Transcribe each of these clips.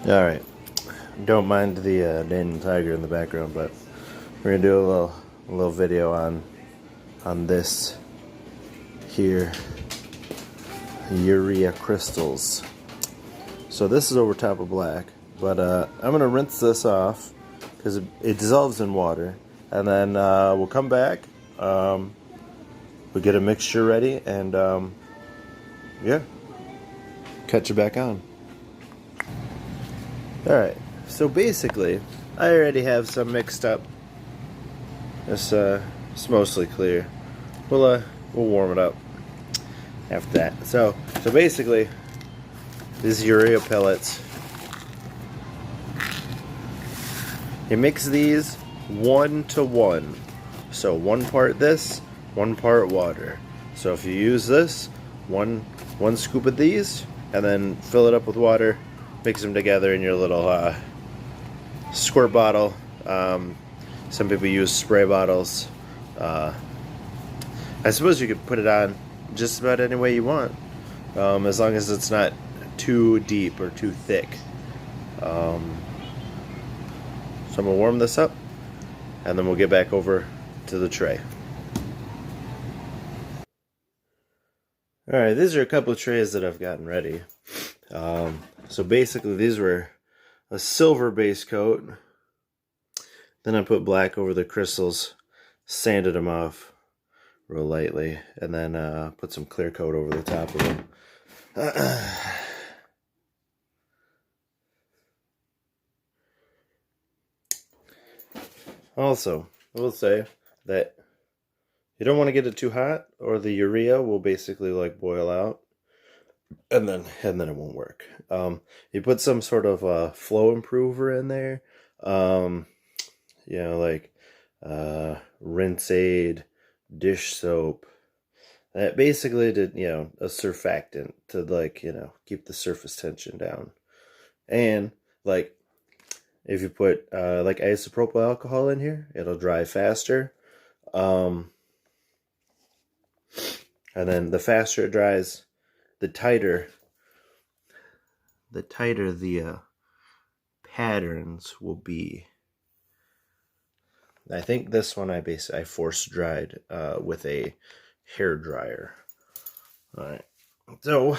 Alright, don't mind the Daniel Tiger in the background, but we're gonna do a little video on this here, urea crystals. So this is over top of black, but I'm gonna rinse this off because it dissolves in water, and then we'll come back, we'll get a mixture ready, and yeah, catch you back on. Alright, so basically, I already have some mixed up. It's mostly clear. We'll warm it up after that. So basically, these urea pellets. You mix these 1 to 1. So 1 part this, 1 part water. So if you use this, one scoop of these, and then fill it up with water, mix them together in your little squirt bottle. Some people use spray bottles. I suppose you could put it on just about any way you want, as long as it's not too deep or too thick. So I'm gonna warm this up, and then we'll get back over to the tray. Alright, these are a couple of trays that I've gotten ready. So basically these were a silver base coat. Then I put black over the crystals, sanded them off real lightly, and then put some clear coat over the top of them. Also, I will say that you don't want to get it too hot, or the urea will basically like boil out, and then it won't work. You put some sort of flow improver in there, you know, like rinse aid, dish soap. That basically did, you know, a surfactant to, like, you know, keep the surface tension down. And like if you put like isopropyl alcohol in here, it'll dry faster. And then the faster it dries, the tighter the patterns will be. I think this one I force dried with a hair dryer. All right, so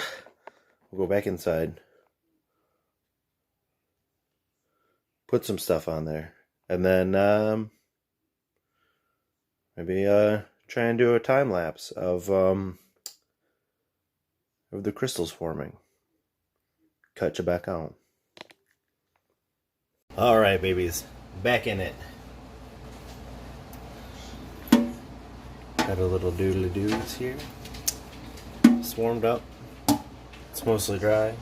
we'll go back inside, put some stuff on there, and then maybe try and do a time lapse of the crystals forming. Cut you back on. All right, babies, back in it. Got a little doodly doos here. It's warmed up. It's mostly dry.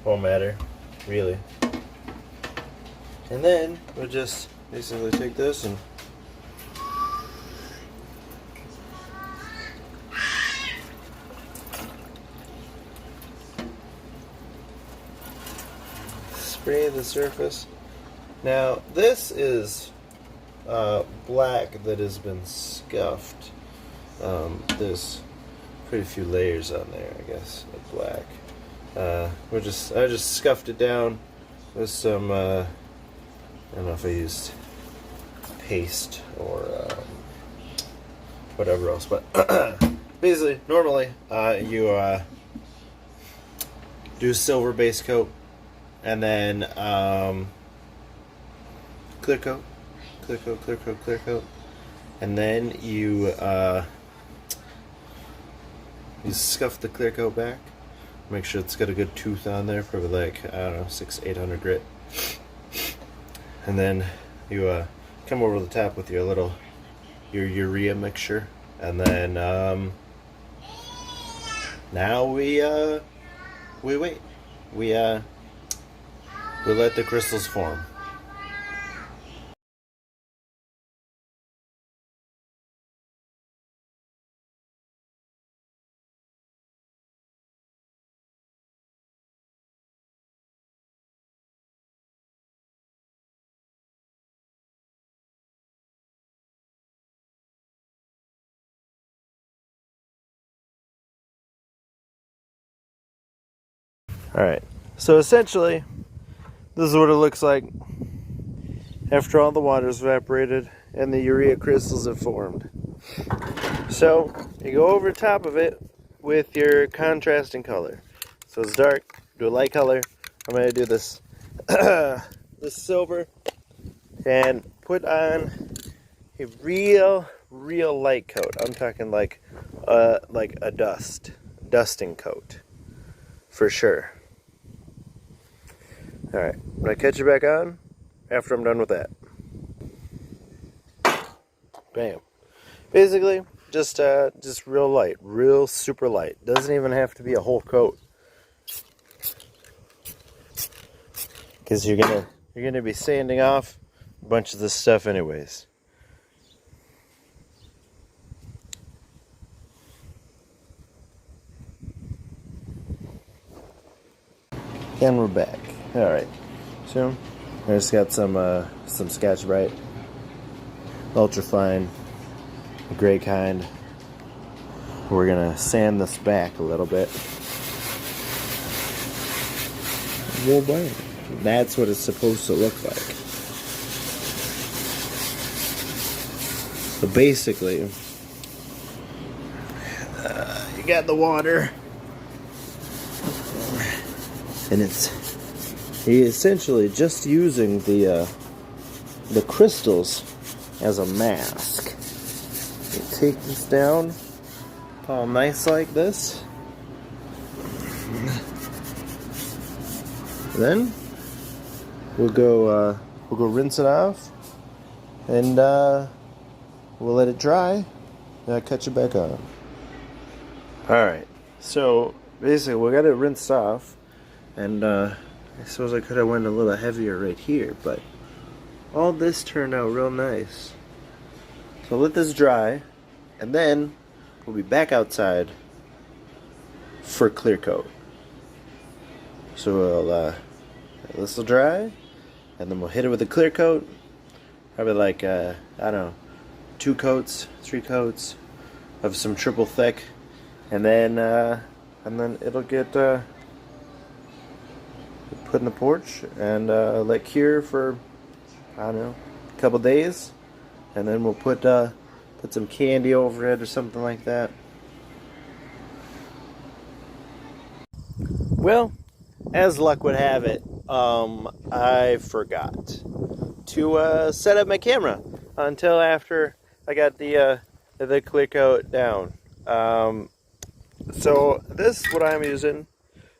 Won't matter, really. And then we'll just basically take this and spray the surface. Now this is black that has been scuffed. There's pretty few layers on there, I guess, of black. I just scuffed it down with some I don't know if I used paste or whatever else, but basically normally you do silver base coat, and then clear coat, and then you scuff the clear coat back. Make sure it's got a good tooth on there, probably like, I don't know, 600-800 grit. And then you come over the top with your urea mixture, and then now we wait. We let the crystals form. All right. So essentially, This is what it looks like after all the water's evaporated and the urea crystals have formed. So you go over top of it with your contrasting color. So it's dark, do a light color. I'm going to do this this silver and put on a real light coat. I'm talking like a dusting coat for sure. All right, I'm going to catch it back on after I'm done with that. Bam. Basically, just real light, real super light. Doesn't even have to be a whole coat, because you're gonna be sanding off a bunch of this stuff anyways. And we're back. All right, so I just got some Scotch Brite, ultra fine, gray kind. We're gonna sand this back a little bit. Well, boy, that's what it's supposed to look like. So basically, you got the water, and it's essentially just using the crystals as a mask. You take this down, all nice like this. Then we'll go rinse it off, and we'll let it dry, and I'll catch it back on. Alright, so basically we got it rinsed off, and I suppose I could have went a little heavier right here, but all this turned out real nice. So let this dry, and then we'll be back outside for clear coat. So we'll this will dry, and then we'll hit it with a clear coat. Probably like I don't know, 2 coats, 3 coats of some triple thick, and then it'll get put in the porch and let cure for, I don't know, a couple days, and then we'll put some candy over it or something like that. Well, as luck would have it, I forgot to set up my camera until after I got the clear coat down. So this is what I'm using.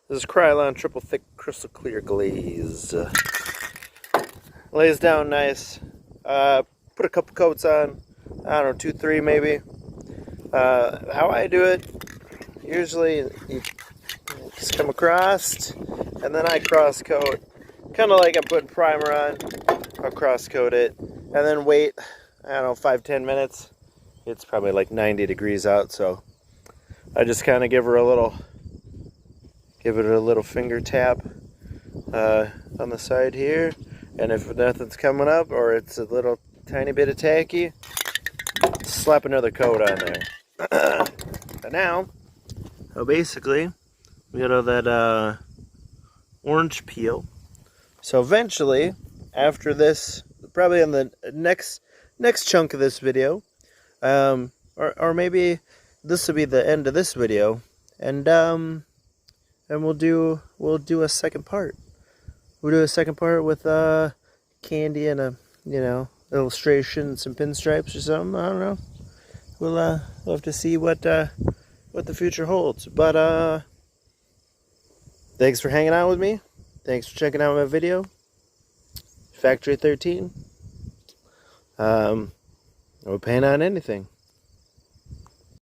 This is Krylon Triple Thick Crystal Clear Glaze. Lays down nice. Put a couple coats on. I don't know, 2, 3 maybe. How I do it, usually you just come across, and then I cross coat, kind of like I'm putting primer on. I'll cross coat it, and then wait, I don't know, 5-10 minutes. It's probably like 90 degrees out, so I just kind of give it a little finger tap on the side here, and if nothing's coming up or it's a little tiny bit of tacky, slap another coat on there. But now, basically, we got all that orange peel. So eventually, after this, probably on the next chunk of this video, or maybe this will be the end of this video, and we'll do a second part. We'll do a second part with candy and a illustration, some pinstripes or something. I don't know. We'll have to see what the future holds. But thanks for hanging out with me. Thanks for checking out my video. Factory 13. We'll paint on anything.